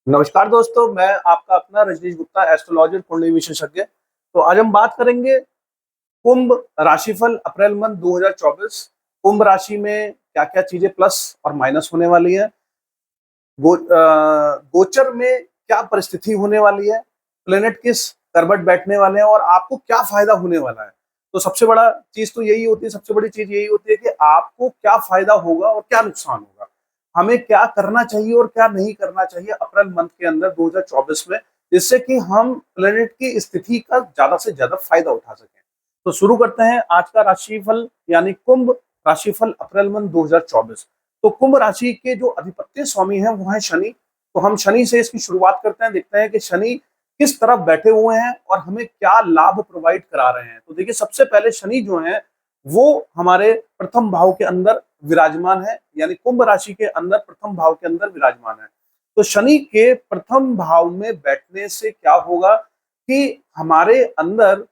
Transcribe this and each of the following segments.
नमस्कार दोस्तों, मैं आपका अपना रजनीश गुप्ता, एस्ट्रोलॉजर कुंडली विशेषज्ञ। तो आज हम बात करेंगे कुंभ राशिफल अप्रैल मंथ 2024। कुंभ राशि में क्या क्या चीजें प्लस और माइनस होने वाली है, गोचर में क्या परिस्थिति होने वाली है, प्लेनेट किस करवट बैठने वाले हैं और आपको क्या फायदा होने वाला है। तो सबसे बड़ा चीज तो यही होती है, सबसे बड़ी चीज यही होती है कि आपको क्या फायदा होगा और क्या नुकसान होगा, हमें क्या करना चाहिए और क्या नहीं करना चाहिए अप्रैल मंथ के अंदर 2024 में, जिससे कि हम प्लेनेट की स्थिति का ज्यादा से ज्यादा फायदा उठा सकें। तो शुरू करते हैं आज का राशिफल, यानी कुंभ राशिफल अप्रैल मंथ 2024। तो कुंभ राशि के जो अधिपत्य स्वामी हैं वो हैं शनि। तो हम शनि से इसकी शुरुआत करते हैं, देखते हैं कि शनि किस तरफ बैठे हुए हैं और हमें क्या लाभ प्रोवाइड करा रहे हैं। तो देखिए, सबसे पहले शनि जो है वो हमारे प्रथम भाव के अंदर विराजमान है, यानी कुंभ राशि के अंदर प्रथम भाव के अंदर विराजमान है। तो शनि के प्रथम भाव में बैठने से क्या होगा कि हमारे अंदर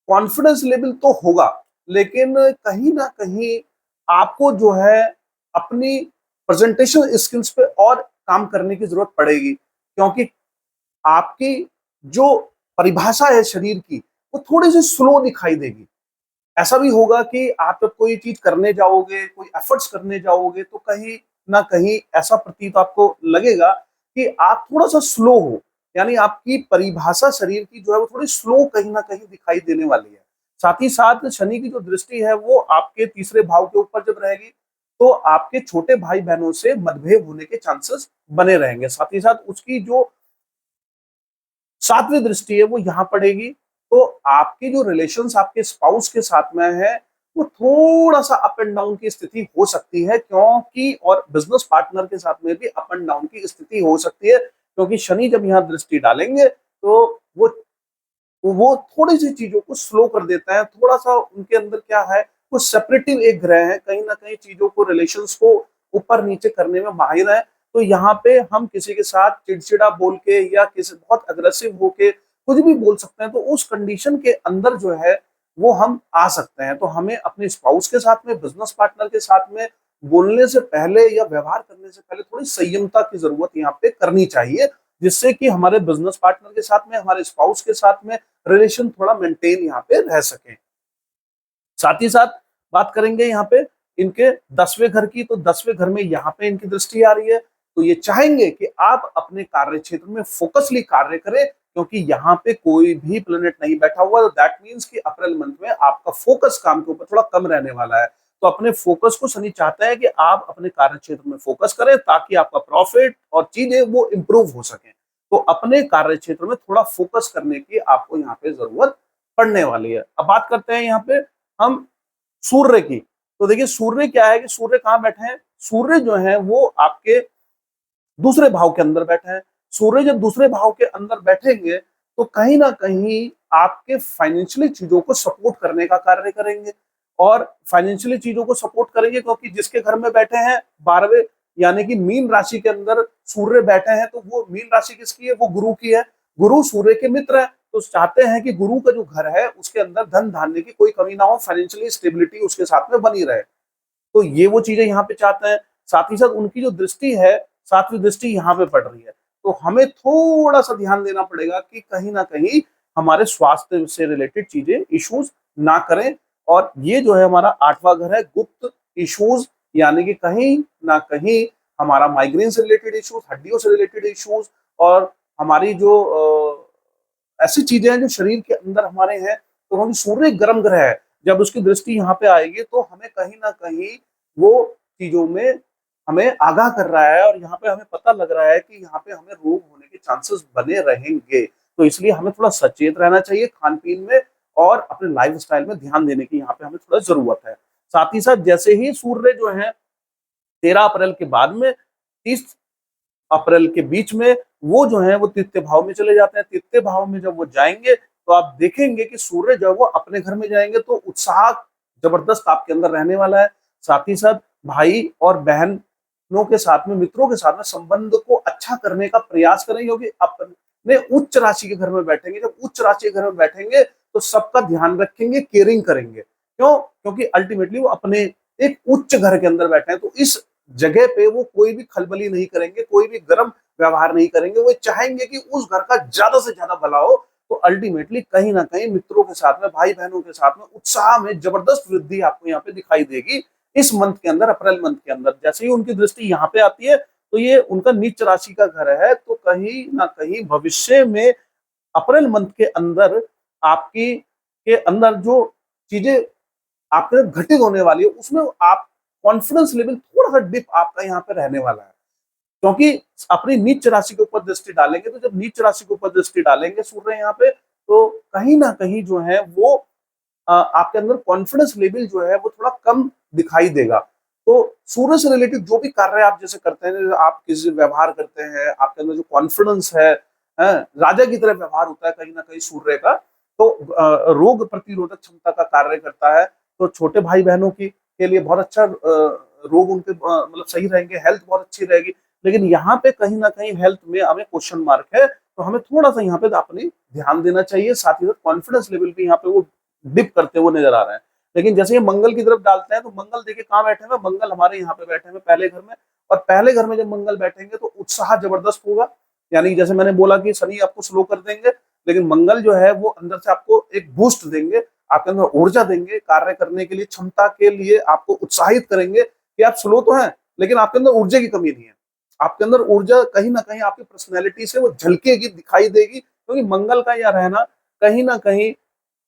कॉन्फिडेंस लेवल तो होगा, लेकिन कहीं ना कहीं आपको जो है अपनी प्रेजेंटेशन स्किल्स पे और काम करने की जरूरत पड़ेगी, क्योंकि आपकी जो परिभाषा है शरीर की वो थोड़ी सी स्लो दिखाई देगी। ऐसा भी होगा कि आप जब कोई चीज करने जाओगे, कोई एफर्ट्स करने जाओगे, तो कहीं ना कहीं ऐसा प्रतीत आपको लगेगा कि आप थोड़ा सा स्लो हो, यानी आपकी परिभाषा शरीर की जो है वो थोड़ी स्लो कहीं ना कहीं दिखाई देने वाली है। साथ ही साथ शनि की जो दृष्टि है वो आपके तीसरे भाव के ऊपर जब रहेगी, तो आपके छोटे भाई बहनों से मतभेद होने के चांसेस बने रहेंगे। साथ ही साथ उसकी जो सातवीं दृष्टि है वो यहाँ पड़ेगी, तो आपकी जो रिलेशंस आपके स्पाउस के साथ में है वो थोड़ा सा अप एंड डाउन की स्थिति हो सकती है, क्योंकि और बिजनेस पार्टनर के साथ में भी अप एंड डाउन की स्थिति हो सकती है, क्योंकि शनि जब यहाँ दृष्टि डालेंगे तो वो वो थोड़ी सी चीजों को स्लो कर देता है। थोड़ा सा उनके अंदर क्या है, कुछ सेपरेटिव एक ग्रह है, कहीं ना कहीं चीजों को रिलेशंस को ऊपर नीचे करने में माहिर है। तो यहाँ पे हम किसी के साथ चिड़चिड़ा बोल के या किसी बहुत अग्रेसिव होके कुछ भी बोल सकते हैं, तो उस कंडीशन के अंदर जो है वो हम आ सकते हैं। तो हमें अपने स्पाउस के साथ में, बिजनेस पार्टनर के साथ में बोलने से पहले या व्यवहार करने से पहले थोड़ी संयमता की जरूरत यहाँ पे करनी चाहिए, जिससे कि हमारे बिजनेस पार्टनर के साथ में, हमारे स्पाउस के साथ में रिलेशन थोड़ा मेंटेन यहाँ पे रह सके। साथ ही साथ बात करेंगे यहाँ पे इनके 10वें घर की। तो 10वें घर में यहाँ पे इनकी दृष्टि आ रही है, तो ये चाहेंगे कि आप अपने कार्य क्षेत्र में फोकसली कार्य करें, क्योंकि यहाँ पे कोई भी प्लेनेट नहीं बैठा हुआ। तो दैट मीन्स कि अप्रैल मंथ में आपका फोकस काम के ऊपर थोड़ा कम रहने वाला है। तो अपने फोकस को शनि चाहता है कि आप अपने कार्य क्षेत्र में फोकस करें, ताकि आपका प्रॉफिट और चीजें वो इंप्रूव हो सके। तो अपने कार्य क्षेत्र में थोड़ा फोकस करने की आपको यहाँ पे जरूरत पड़ने वाली है। अब बात करते हैं यहाँ पे हम सूर्य की। तो देखिए, सूर्य क्या है कि सूर्य कहाँ बैठे हैं, सूर्य जो है वो आपके दूसरे भाव के अंदर बैठे हैं। सूर्य जब दूसरे भाव के अंदर बैठेंगे तो कहीं ना कहीं आपके फाइनेंशियली चीजों को सपोर्ट करने का कार्य करेंगे, और फाइनेंशियली चीजों को सपोर्ट करेंगे क्योंकि जिसके घर में बैठे हैं 12वें, यानी कि मीन राशि के अंदर सूर्य बैठे हैं, तो वो मीन राशि किसकी है, वो गुरु की है। गुरु सूर्य के मित्र है, तो चाहते हैं कि गुरु का जो घर है उसके अंदर धन धान्य की कोई कमी ना हो, फाइनेंशियली स्टेबिलिटी उसके साथ में बनी रहे। तो ये वो चीजें यहाँ पे चाहते हैं। साथ ही साथ उनकी जो दृष्टि है, सातवीं दृष्टि यहाँ पे पड़ रही है, तो हमें थोड़ा सा ध्यान देना पड़ेगा कि कहीं ना कहीं हमारे स्वास्थ्य से रिलेटेड चीजें इश्यूज ना करें। और ये जो है हमारा 8वां घर है गुप्त इश्यूज, यानी कि कहीं ना कहीं हमारा माइग्रेन से रिलेटेड इश्यूज, हड्डियों से रिलेटेड इश्यूज, और हमारी जो ऐसी चीजें हैं जो शरीर के अंदर हमारे हैं। तो हम, सूर्य गर्म ग्रह है, जब उसकी दृष्टि यहाँ पे आएगी तो हमें कहीं ना कहीं वो चीजों में हमें आगाह कर रहा है, और यहाँ पे हमें पता लग रहा है कि यहाँ पे हमें रोग होने के चांसेस बने रहेंगे। तो इसलिए हमें थोड़ा सचेत रहना चाहिए खान पीन में, और अपने लाइफ स्टाइल में ध्यान देने की यहाँ पे हमें थोड़ा जरूरत है। साथ ही साथ जैसे ही सूर्य जो है 13 अप्रैल के बाद में 30 अप्रैल के बीच में वो जो है वो तृतीय भाव में चले जाते हैं। तृतीय भाव में जब वो जाएंगे तो आप देखेंगे कि सूर्य जब वो अपने घर में जाएंगे तो उत्साह जबरदस्त आपके अंदर रहने वाला है। साथ ही साथ भाई और बहनों के साथ में, मित्रों के साथ में संबंध को अच्छा करने का प्रयास करें, क्योंकि अपने उच्च राशि के घर में बैठेंगे। जब उच्च राशि के घर में बैठेंगे तो सबका ध्यान रखेंगे, केयरिंग करेंगे। क्यों? क्योंकि अल्टीमेटली वो अपने एक उच्च घर के अंदर बैठे हैं, तो इस जगह पे वो कोई भी खलबली नहीं करेंगे, कोई भी गर्म व्यवहार नहीं करेंगे, वो चाहेंगे कि उस घर का ज्यादा से ज्यादा भला हो। तो अल्टीमेटली कहीं ना कहीं मित्रों के साथ में, भाई बहनों के साथ में उत्साह में जबरदस्त वृद्धि आपको यहाँ पे दिखाई देगी इस मंथ के अंदर, अप्रैल मंथ के अंदर। जैसे ही उनकी दृष्टि यहाँ पे आती है तो ये उनका नीच राशि का घर है, तो कहीं ना कहीं भविष्य में अप्रैल मंथ के अंदर आपकी के अंदर जो चीजें आपके घटित होने वाली है उसमें आप कॉन्फिडेंस लेवल थोड़ा सा डिप आपका यहाँ पे रहने वाला है, क्योंकि अपनी नीच राशि के ऊपर दृष्टि डालेंगे। तो जब नीच राशि के ऊपर दृष्टि डालेंगे सूर्य यहाँ पे, तो कहीं ना कहीं जो है वो आपके अंदर कॉन्फिडेंस लेवल जो है वो थोड़ा कम दिखाई देगा। तो सूर्य से रिलेटेड जो भी कार्य आप जैसे करते हैं, आप किसी व्यवहार करते हैं, आपके अंदर जो कॉन्फिडेंस है, राजा की तरह व्यवहार होता है कहीं ना कहीं सूर्य का, तो रोग प्रतिरोधक क्षमता का कार्य करता है। तो छोटे भाई बहनों की के लिए बहुत अच्छा, रोग उनके मतलब सही रहेंगे, हेल्थ बहुत अच्छी रहेगी। लेकिन यहाँ पे कहीं ना कहीं हेल्थ में हमें क्वेश्चन मार्क है, तो हमें थोड़ा सा यहाँ पे अपनी ध्यान देना चाहिए। साथ ही साथ कॉन्फिडेंस लेवल भी यहाँ पे वो डिप करते हुए नजर आ रहे हैं। लेकिन जैसे ये मंगल की तरफ डालते हैं, तो मंगल देखिए कहाँ बैठे हुए, मंगल हमारे यहाँ पे बैठे हुए पहले घर में। और पहले घर में जब मंगल बैठेंगे तो उत्साह जबरदस्त होगा। यानी जैसे मैंने बोला कि शनि आपको स्लो कर देंगे, लेकिन मंगल जो है वो अंदर से आपको एक बूस्ट देंगे, आपके अंदर ऊर्जा देंगे, कार्य करने के लिए, क्षमता के लिए आपको उत्साहित करेंगे कि आप स्लो तो हैं लेकिन आपके अंदर ऊर्जा की कमी नहीं है। आपके अंदर ऊर्जा कहीं ना कहीं आपकी पर्सनैलिटी से वो झलकेगी, दिखाई देगी, क्योंकि मंगल का यह रहना कहीं ना कहीं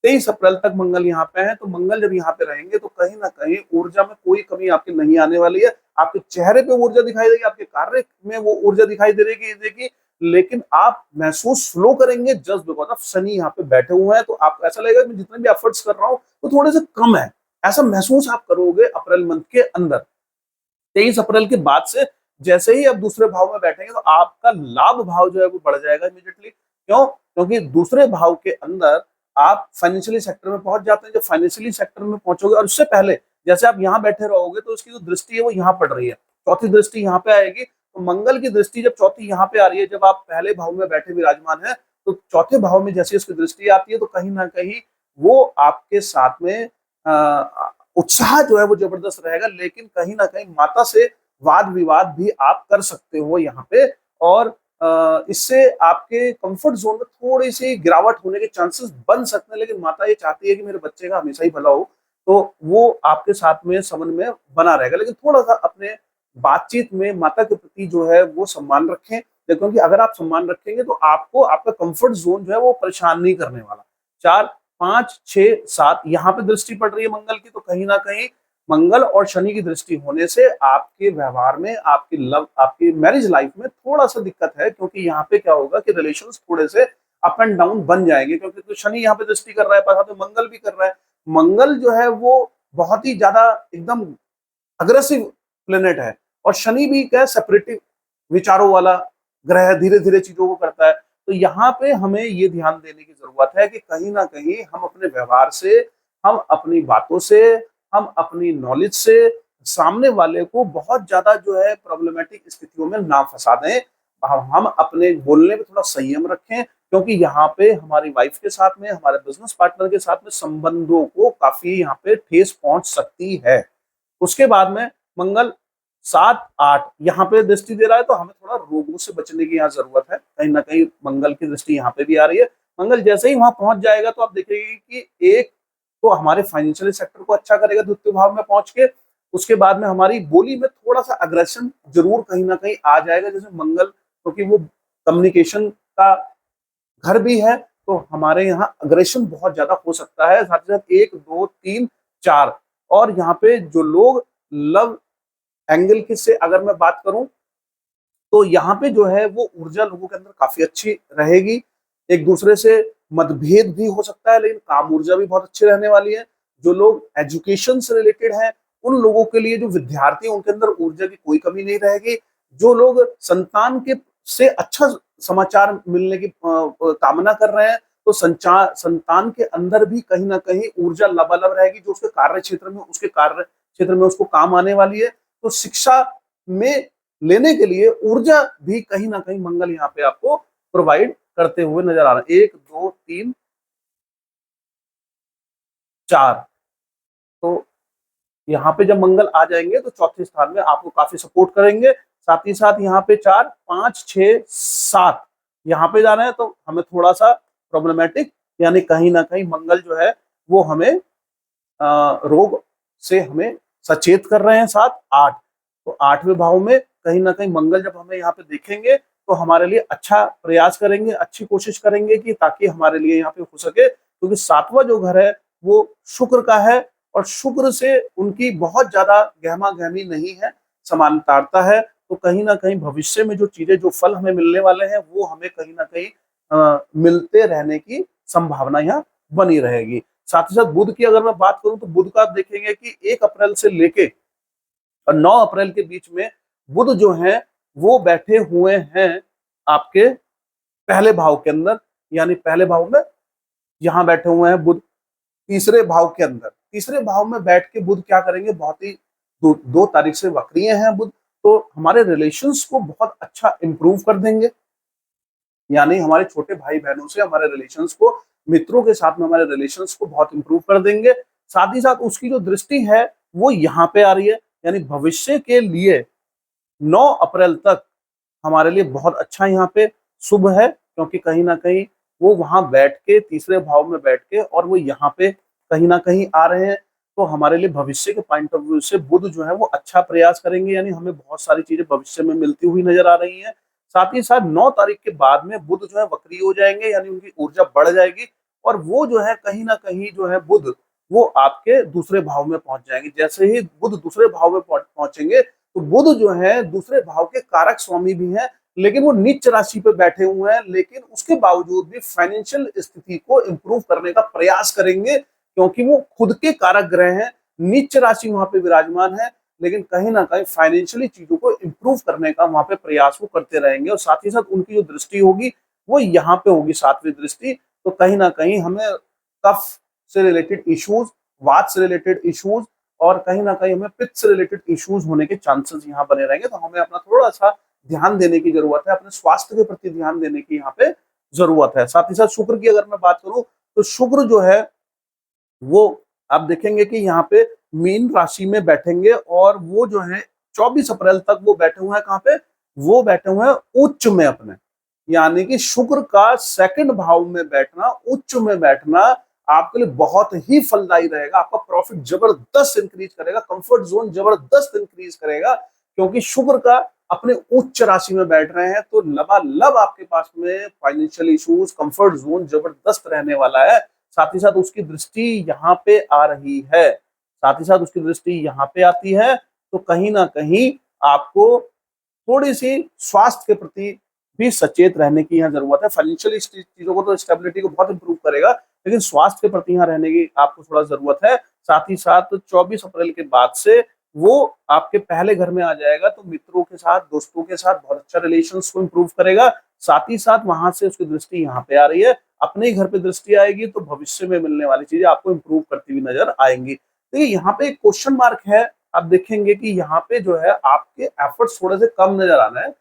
23 अप्रैल तक मंगल यहाँ पे है। तो मंगल जब यहाँ पे रहेंगे तो कहीं ना कहीं ऊर्जा में कोई कमी आपकी नहीं आने वाली है। आपके चेहरे पे ऊर्जा दिखाई देगी, आपके कार्य में वो ऊर्जा दिखाई दे देगी। लेकिन आप महसूस स्लो करेंगे जस्ट बिकॉज ऑफ शनि यहाँ पे बैठे हुए हैं। तो आपको ऐसा लगेगा कि मैं जितने भी एफर्ट्स कर रहा हूँ वो थोड़े से कम है, ऐसा महसूस आप करोगे अप्रैल मंथ के अंदर। 23 अप्रैल के बाद से जैसे ही आप दूसरे भाव में बैठेंगे तो आपका लाभ भाव जो है वो बढ़ जाएगा इमीडिएटली। क्यों? क्योंकि दूसरे भाव के अंदर आप फाइनेंशियली सेक्टर में पहुंच जाते हैं। जब फाइनेंशियली सेक्टर में पहुंचोगे और उससे पहले जैसे आप यहाँ बैठे रहोगे तो उसकी जो दृष्टि है वो यहाँ पड़ रही है, चौथी दृष्टि यहाँ पे आएगी। तो मंगल की दृष्टि जब चौथी यहाँ पे आ रही है, जब आप पहले भाव में बैठे विराजमान है, तो चौथे भाव में जैसे उसकी दृष्टि आती है तो कहीं ना कहीं वो आपके साथ में उत्साह जो है वो जबरदस्त रहेगा। लेकिन कहीं ना कहीं माता से वाद विवाद भी आप कर सकते हो यहाँ पे, और इससे आपके कंफर्ट जोन में थोड़ी सी गिरावट होने के चांसेस बन सकते हैं। लेकिन माता ये चाहती है कि मेरे बच्चे का हमेशा ही भला हो, तो वो आपके साथ में समन में बना रहेगा। लेकिन थोड़ा सा अपने बातचीत में माता के प्रति जो है वो सम्मान रखें, क्योंकि अगर आप सम्मान रखेंगे तो आपको आपका कंफर्ट जोन जो है वो परेशान नहीं करने वाला। 4, 5, 6, 7 यहाँ पे दृष्टि पड़ रही है मंगल की, तो कहीं ना कहीं मंगल और शनि की दृष्टि होने से आपके व्यवहार में, आपकी लव, आपकी मैरिज लाइफ में थोड़ा सा दिक्कत है। क्योंकि यहाँ पे क्या होगा कि रिलेशंस थोड़े से अप एंड डाउन बन जाएंगे, क्योंकि तो शनि यहाँ पे दृष्टि कर रहा है, पर तो मंगल भी कर रहा है। मंगल जो है वो बहुत ही ज्यादा एकदम अग्रेसिव प्लेनेट है, और शनि भी क्या सेपरेटिव विचारों वाला ग्रह, धीरे धीरे चीजों को करता है। तो यहाँ पे हमें ये ध्यान देने की जरूरत है कि कहीं ना कहीं हम अपने व्यवहार से, हम अपनी बातों से, हम अपनी नॉलेज से सामने वाले को बहुत ज्यादा जो है प्रॉब्लमेटिक स्थितियों में ना फंसा दें। हम अपने बोलने में थोड़ा संयम रखें, क्योंकि यहाँ पे हमारी वाइफ के साथ में, हमारे बिजनेस पार्टनर के साथ में संबंधों को काफी यहाँ पे ठेस पहुंच सकती है। उसके बाद में मंगल 7, 8 यहाँ पे दृष्टि दे रहा है, तो हमें थोड़ा रोगों से बचने की यहाँ जरूरत है। कहीं ना कहीं मंगल की दृष्टि यहाँ पे भी आ रही है। मंगल जैसे ही वहां पहुंच जाएगा तो आप देखेंगे कि एक तो हमारे फाइनेंशियल सेक्टर को अच्छा करेगा द्वितीय भाव में पहुंच के। उसके बाद में हमारी बोली में थोड़ा सा अग्रेशन जरूर कहीं ना कहीं आ जाएगा, जैसे मंगल, क्योंकि वो कम्युनिकेशन का घर भी है, तो हमारे यहाँ अग्रेशन बहुत ज्यादा हो सकता है। साथ ही साथ 1, 2, 3, 4, और यहाँ पे जो लोग लव एंगल की से अगर मैं बात करूं, तो यहाँ पे जो है वो ऊर्जा लोगों के अंदर काफी अच्छी रहेगी। एक दूसरे से मतभेद भी हो सकता है, लेकिन काम ऊर्जा भी बहुत अच्छी रहने वाली है। जो लोग एजुकेशन से रिलेटेड हैं, उन लोगों के लिए, जो विद्यार्थी, उनके अंदर ऊर्जा की कोई कमी नहीं रहेगी। जो लोग संतान के से अच्छा समाचार मिलने की कामना कर रहे हैं, तो संचार संतान के अंदर भी कहीं ना कहीं ऊर्जा लबालब रहेगी, जो उसके कार्य क्षेत्र में, उसके कार्य क्षेत्र में उसको काम आने वाली है। तो शिक्षा में लेने के लिए ऊर्जा भी कहीं ना कहीं मंगल यहाँ पे आपको प्रोवाइड करते हुए नजर आ रहा है। 1, 2, 3, 4, तो यहाँ पे जब मंगल आ जाएंगे तो चौथे स्थान में आपको काफी सपोर्ट करेंगे। साथ ही साथ यहाँ पे 4, 5, 6, 7 यहाँ पे जा रहे हैं, तो हमें थोड़ा सा प्रॉब्लमेटिक, यानी कहीं ना कहीं मंगल जो है वो हमें रोग से हमें सचेत कर रहे हैं। 7, 8, तो 8वें भाव में कहीं ना कहीं मंगल जब हमें यहाँ पे देखेंगे तो हमारे लिए अच्छा प्रयास करेंगे, अच्छी कोशिश करेंगे कि ताकि हमारे लिए यहाँ पे हो सके, क्योंकि 7वां जो घर है वो शुक्र का है और शुक्र से उनकी बहुत ज्यादा गहमा गहमी नहीं है, समानतारता है। तो कहीं ना कहीं भविष्य में जो चीजें, जो फल हमें मिलने वाले हैं वो हमें कहीं ना कहीं मिलते रहने की संभावना यहाँ बनी रहेगी। साथ ही साथ बुध की अगर मैं बात करूं तो बुध का आप देखेंगे कि 1 अप्रैल से लेके और 9 अप्रैल के बीच में बुध जो है वो बैठे हुए हैं आपके पहले भाव के अंदर, यानी पहले भाव में यहाँ बैठे हुए हैं बुध। तीसरे भाव के अंदर, तीसरे भाव में बैठ के बुध क्या करेंगे, बहुत ही 2 तारीख से वक्रीय हैं बुध, तो हमारे रिलेशंस को बहुत अच्छा इंप्रूव कर देंगे, यानी हमारे छोटे भाई बहनों से हमारे रिलेशंस को, मित्रों के साथ में हमारे रिलेशंस को बहुत इंप्रूव कर देंगे। साथ ही साथ उसकी जो दृष्टि है वो यहाँ पे आ रही है, यानी भविष्य के लिए 9 अप्रैल तक हमारे लिए बहुत अच्छा यहाँ पे शुभ है, क्योंकि कहीं ना कहीं वो वहां बैठ के तीसरे भाव में बैठ के और वो यहाँ पे कहीं ना कहीं आ रहे हैं, तो हमारे लिए भविष्य के पॉइंट ऑफ व्यू से बुध जो है वो अच्छा प्रयास करेंगे, यानी हमें बहुत सारी चीजें भविष्य में मिलती हुई नजर आ रही हैं। साथ ही साथ 9 तारीख के बाद में बुध जो है वक्री हो जाएंगे, यानी उनकी ऊर्जा बढ़ जाएगी और वो जो है कहीं ना कहीं जो है बुध वो आपके दूसरे भाव में पहुंच जाएंगे। जैसे ही बुध दूसरे भाव में पहुंचेंगे तो बुध जो है दूसरे भाव के कारक स्वामी भी हैं, लेकिन वो नीच राशि पे बैठे हुए हैं, लेकिन उसके बावजूद भी फाइनेंशियल स्थिति को इंप्रूव करने का प्रयास करेंगे, क्योंकि वो खुद के कारक ग्रह हैं। नीच राशि वहां पे विराजमान है, लेकिन कहीं ना कहीं फाइनेंशियली चीजों को इंप्रूव करने का वहां पे प्रयास वो करते रहेंगे, और साथ ही साथ उनकी जो दृष्टि होगी वो यहाँ पे होगी 7वीं दृष्टि, तो कहीं ना कहीं हमें कफ से रिलेटेड इश्यूज, वात से रिलेटेड इश्यूज और कहीं ना कहीं हमें पित्त से रिलेटेड इश्यूज होने के चांसेस यहाँ बने रहेंगे। तो हमें अपना थोड़ा सा ध्यान देने की जरूरत है, अपने स्वास्थ्य के प्रति ध्यान देने की यहाँ पे जरूरत है। साथ ही साथ शुक्र की अगर मैं बात करूं तो शुक्र जो है वो आप देखेंगे कि यहाँ पे मीन राशि में बैठेंगे और वो जो है 24 अप्रैल तक वो बैठे हुए हैं, कहाँ पे, वो बैठे हुए हैं उच्च में अपने, यानी कि शुक्र का सेकंड भाव में बैठना, उच्च में बैठना आपके लिए बहुत ही फलदायी रहेगा। आपका प्रॉफिट जबरदस्त इंक्रीज करेगा, कंफर्ट जोन जबरदस्त इंक्रीज करेगा, क्योंकि शुक्र का अपने उच्च राशि में बैठ रहे हैं, तो लबालब आपके पास में फाइनेंशियल इश्यूज, कंफर्ट जोन जबरदस्त रहने वाला है। साथ ही साथ उसकी दृष्टि यहाँ पे आ रही है, साथ ही साथ उसकी दृष्टि यहाँ पे आती है, तो कहीं ना कहीं आपको थोड़ी सी स्वास्थ्य के प्रति भी सचेत रहने की यहाँ जरूरत है। फाइनेंशियल चीजों को तो स्टेबिलिटी को बहुत इंप्रूव करेगा, लेकिन स्वास्थ्य के प्रति यहाँ रहने की आपको थोड़ा जरूरत है। साथ ही साथ 24 अप्रैल के बाद से वो आपके पहले घर में आ जाएगा, तो मित्रों के साथ, दोस्तों के साथ बहुत अच्छा रिलेशंस को इंप्रूव करेगा। साथ ही साथ वहां से उसकी दृष्टि यहाँ पे आ रही है, अपने ही घर पे दृष्टि आएगी, तो भविष्य में मिलने वाली चीजें आपको इंप्रूव करती हुई नजर आएंगी। तो यहाँ पे एक क्वेश्चन मार्क है, आप देखेंगे कि यहाँ पे जो है आपके एफर्ट्स थोड़े से कम नजर आ रहे हैं,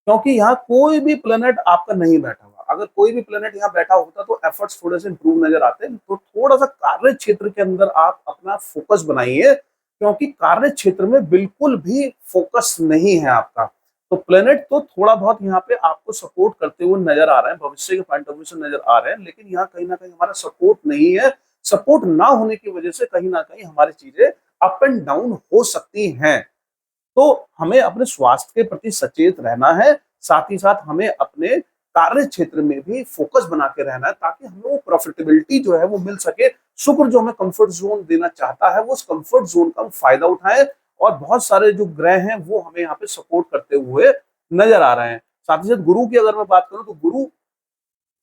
क्योंकि यहाँ कोई भी प्लेनेट आपका नहीं बैठा हुआ। अगर कोई भी प्लेनेट यहाँ बैठा होता तो एफर्ट्स थोड़े से इंप्रूव नजर आते। तो थोड़ा सा कार्य क्षेत्र के अंदर आप अपना फोकस बनाइए, क्योंकि कार्य क्षेत्र में बिल्कुल भी फोकस नहीं है आपका। तो प्लेनेट तो थोड़ा बहुत यहाँ पे आपको सपोर्ट करते हुए नजर आ रहे हैं, भविष्य के पॉइंट ऑफ व्यू से नजर आ रहे हैं, लेकिन यहाँ कहीं ना कहीं हमारा सपोर्ट नहीं है। सपोर्ट ना होने की वजह से कहीं ना कहीं हमारी चीजें अप एंड डाउन हो सकती हैं। तो हमें अपने स्वास्थ्य के प्रति सचेत रहना है, साथ ही साथ हमें अपने कार्य क्षेत्र में भी फोकस बना के रहना है, ताकि हमें वो प्रॉफिटेबिलिटी जो है वो मिल सके। शुक्र जो हमें कंफर्ट जोन देना चाहता है, वो उस कंफर्ट जोन का हम फायदा उठाएं, और बहुत सारे जो ग्रह हैं वो हमें यहाँ पे सपोर्ट करते हुए नजर आ रहे हैं। साथ ही साथ गुरु की अगर मैं बात करूं तो गुरु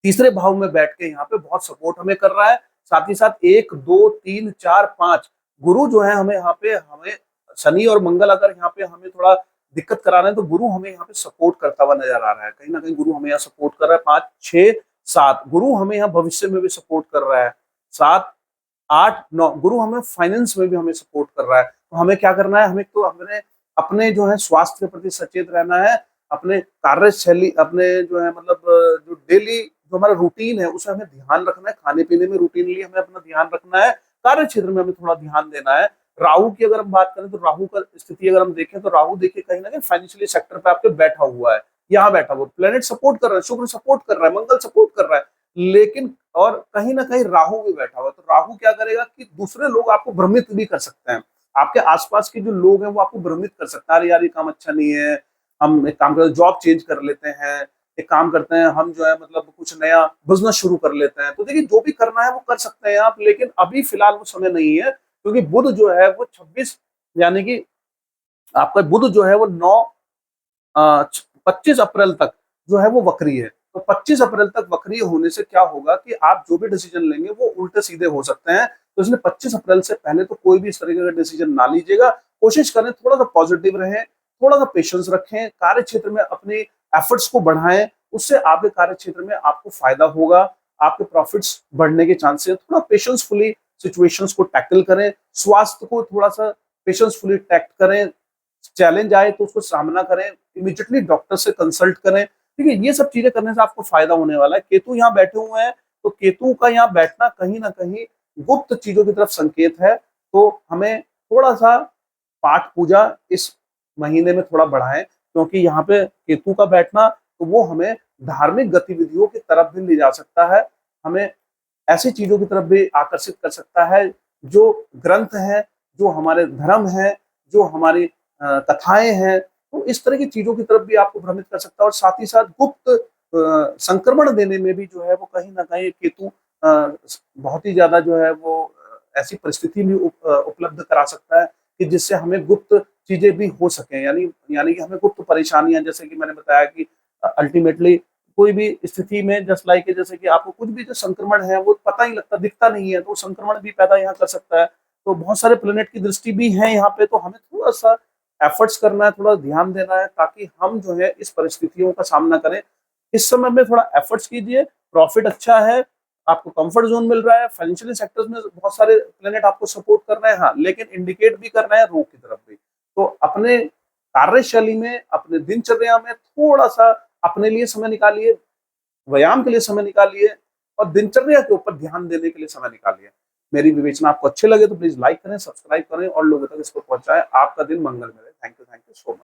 तीसरे भाव में बैठ के यहाँ पे बहुत सपोर्ट हमें कर रहा है। साथ ही साथ 1, 2, 3, 4, 5 गुरु जो है हमें यहाँ पे, हमें शनि और मंगल अगर यहाँ पे हमें थोड़ा दिक्कत करा रहे हैं, तो गुरु हमें यहाँ पे सपोर्ट करता हुआ नजर आ रहा है। कहीं ना कहीं गुरु हमें यहाँ सपोर्ट कर रहा है। 5, 6, 7 गुरु हमें यहाँ भविष्य में भी सपोर्ट कर रहा है। 7, 8, 9 गुरु हमें फाइनेंस में भी हमें सपोर्ट कर रहा है। तो हमें क्या करना है, हमें तो अपने अपने जो है स्वास्थ्य के प्रति सचेत रहना है, अपने कार्यशैली, अपने जो है मतलब जो डेली जो हमारा रूटीन है उसे हमें ध्यान रखना है। खाने पीने में रूटीनली हमें अपना ध्यान रखना है, कार्य क्षेत्र में हमें थोड़ा ध्यान देना है, राहु की अगर हम बात करें तो राहु का स्थिति अगर हम देखें तो राहु देखिए कहीं ना कहीं फाइनेंशियली सेक्टर पे आपके बैठा हुआ है, यहाँ बैठा हुआ, प्लेनेट सपोर्ट कर रहा है, शुक्र सपोर्ट कर रहा है, मंगल सपोर्ट कर रहा है, लेकिन और कहीं ना कहीं राहु भी बैठा हुआ है। तो राहु क्या करेगा कि दूसरे लोग आपको भ्रमित भी कर सकते हैं, आपके आसपास के जो लोग हैं वो आपको भ्रमित कर सकते हैं, अरे यार ये काम अच्छा नहीं है, हम एक काम करते हैं जॉब चेंज कर लेते हैं, एक काम करते हैं हम जो है मतलब कुछ नया बिजनेस शुरू कर लेते हैं। तो देखिए जो भी करना है वो कर सकते हैं आप, लेकिन अभी फिलहाल वो समय नहीं है, क्योंकि बुध जो है वो 26 यानी कि आपका बुध जो है वो 25 अप्रैल तक जो है वो वक्री है। तो 25 अप्रैल तक वक्री होने से क्या होगा कि आप जो भी डिसीजन लेंगे वो उल्टे सीधे हो सकते हैं। तो इसलिए 25 अप्रैल से पहले तो कोई भी इस तरीके का डिसीजन ना लीजिएगा। कोशिश करें थोड़ा सा पॉजिटिव रहें, थोड़ा सा पेशेंस रखें, कार्य क्षेत्र में अपने एफर्ट्स को बढ़ाएं, उससे आपके कार्य क्षेत्र में आपको फायदा होगा, आपके प्रॉफिट्स बढ़ने के चांसेस। थोड़ा पेशेंसफुली सिचुएशंस को टैकल करें, स्वास्थ्य को थोड़ा सा पेशेंसफुली टैक्ट करें, चैलेंज आए तो उसको सामना करें, इमीडिएटली डॉक्टर से कंसल्ट करें। ठीक है, ये सब चीजें करने से आपको फायदा होने वाला है। केतु यहाँ बैठे हुए हैं, तो केतु का यहाँ बैठना कहीं ना कहीं गुप्त चीजों की तरफ संकेत है। तो हमें थोड़ा सा पाठ पूजा इस महीने में थोड़ा बढ़ाएं, क्योंकि यहाँ पे केतु का बैठना तो वो हमें धार्मिक गतिविधियों की तरफ भी ले जा सकता है, हमें ऐसी चीजों की तरफ भी आकर्षित कर सकता है जो ग्रंथ है, जो हमारे धर्म है, जो हमारी कथाएं हैं। तो इस तरह की चीजों की तरफ भी आपको भ्रमित कर सकता है, और साथ ही साथ गुप्त संक्रमण देने में भी जो है वो कहीं ना कहीं केतु बहुत ही ज्यादा जो है वो ऐसी परिस्थिति भी उपलब्ध करा सकता है कि जिससे हमें गुप्त चीजें भी हो सके, यानी यानी कि हमें गुप्त परेशानियां, जैसे कि मैंने बताया कि अल्टीमेटली कोई भी स्थिति में जस्ट लाइक जैसे कि आपको कुछ भी जो संक्रमण है वो पता ही लगता दिखता नहीं है, तो संक्रमण भी पैदा यहाँ कर सकता है। तो बहुत सारे प्लेनेट की दृष्टि भी है यहाँ पे, तो हमें थोड़ा सा एफर्ट्स करना है, थोड़ा ध्यान देना है, ताकि हम जो है इस परिस्थितियों का सामना करें। इस समय में थोड़ा एफर्ट्स कीजिए, प्रॉफिट अच्छा है, आपको कंफर्ट जोन मिल रहा है, फाइनेंशियल सेक्टर्स में बहुत सारे प्लेनेट आपको सपोर्ट कर रहे हैं, हाँ, लेकिन इंडिकेट भी कर रहे हैं रोग की तरफ भी। तो अपने कार्यशैली में, अपने दिनचर्या में थोड़ा सा अपने लिए समय निकालिए, व्यायाम के लिए समय निकालिए, और दिनचर्या के ऊपर ध्यान देने के लिए समय निकालिए। मेरी विवेचना आपको अच्छे लगे तो प्लीज लाइक करें, सब्सक्राइब करें और लोगों तक इसको पहुंचाएं। आपका दिन मंगल मिले। Thank you so much.